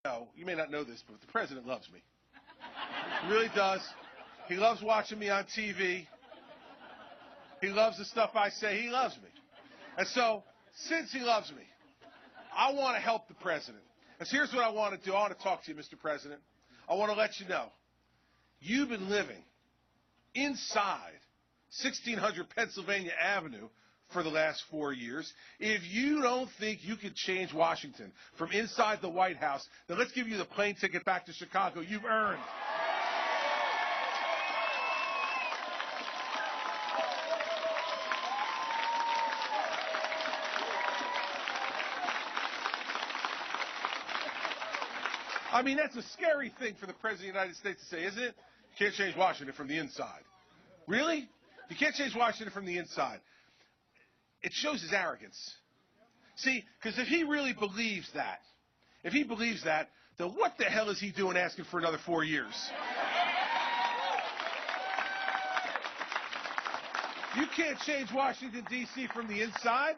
know, you may not know this, but the president loves me. He really does. He loves watching me on TV. He loves the stuff I say. He loves me. And so, since he loves me, I want to help the president. And so here's what I want to do. I want to talk to you, Mr. President. I want to let you know, you've been living inside 1600 Pennsylvania Avenue for the last 4 years. If you don't think you can change Washington from inside the White House, then let's give you the plane ticket back to Chicago you've earned. I mean, that's a scary thing for the President of the United States to say, isn't it? You can't change Washington from the inside. Really? You can't change Washington from the inside. It shows his arrogance. See, because if he really believes that, then what the hell is he doing asking for another 4 years? You can't change Washington, D.C. from the inside?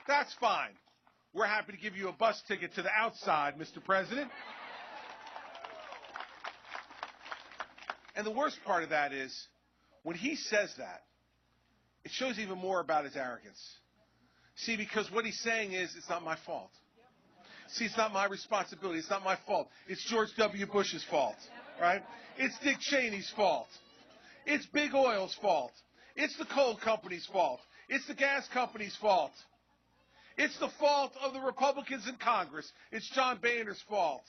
That's fine. We're happy to give you a bus ticket to the outside, Mr. President. And the worst part of that is, when he says that, it shows even more about his arrogance. See, because what he's saying is, it's not my fault. See, it's not my responsibility. It's not my fault. It's George W. Bush's fault, right? It's Dick Cheney's fault. It's Big Oil's fault. It's the coal company's fault. It's the gas company's fault. It's the fault of the Republicans in Congress. It's John Boehner's fault.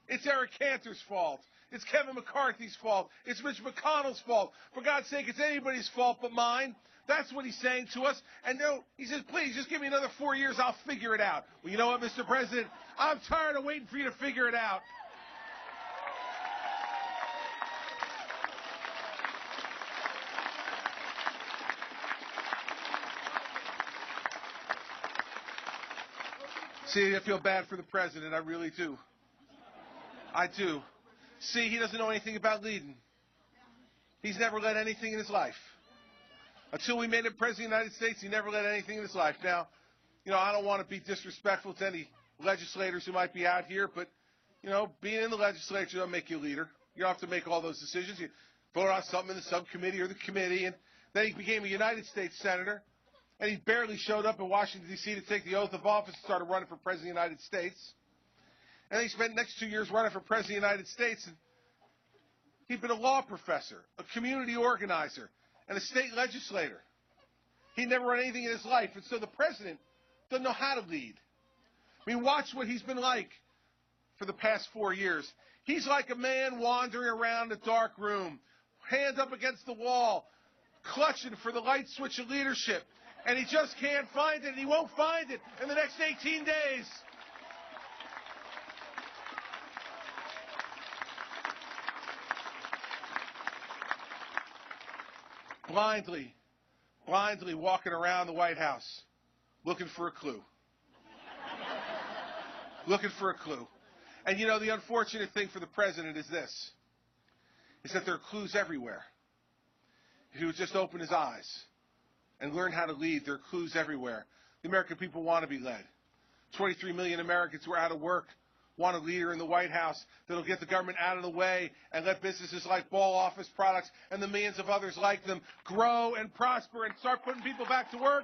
It's Eric Cantor's fault. It's Kevin McCarthy's fault. It's Mitch McConnell's fault. For God's sake, it's anybody's fault but mine. That's what he's saying to us. And no, he says, please, just give me another 4 years. I'll figure it out. Well, you know what, Mr. President? I'm tired of waiting for you to figure it out. See, I feel bad for the president. I really do. I do. See, he doesn't know anything about leading. He's never led anything in his life. Until we made him president of the United States, he never led anything in his life. Now, I don't want to be disrespectful to any legislators who might be out here, but, being in the legislature doesn't make you a leader. You don't have to make all those decisions. You vote on something in the subcommittee or the committee, and then he became a United States senator, and he barely showed up in Washington, D.C. to take the oath of office and started running for president of the United States. And then he spent the next 2 years running for president of the United States, and he'd been a law professor, a community organizer, and a state legislator. He never run anything in his life, and so the president doesn't know how to lead. I mean, watch what he's been like for the past 4 years. He's like a man wandering around a dark room, hand up against the wall, clutching for the light switch of leadership, and he just can't find it, and he won't find it in the next 18 days. Blindly walking around the White House, looking for a clue. Looking for a clue. And the unfortunate thing for the president is this, is that there are clues everywhere. If he would just open his eyes and learn how to lead, there are clues everywhere. The American people want to be led. 23 million Americans who are out of work want a leader in the White House that'll get the government out of the way and let businesses like Ball Office Products and the millions of others like them grow and prosper and start putting people back to work.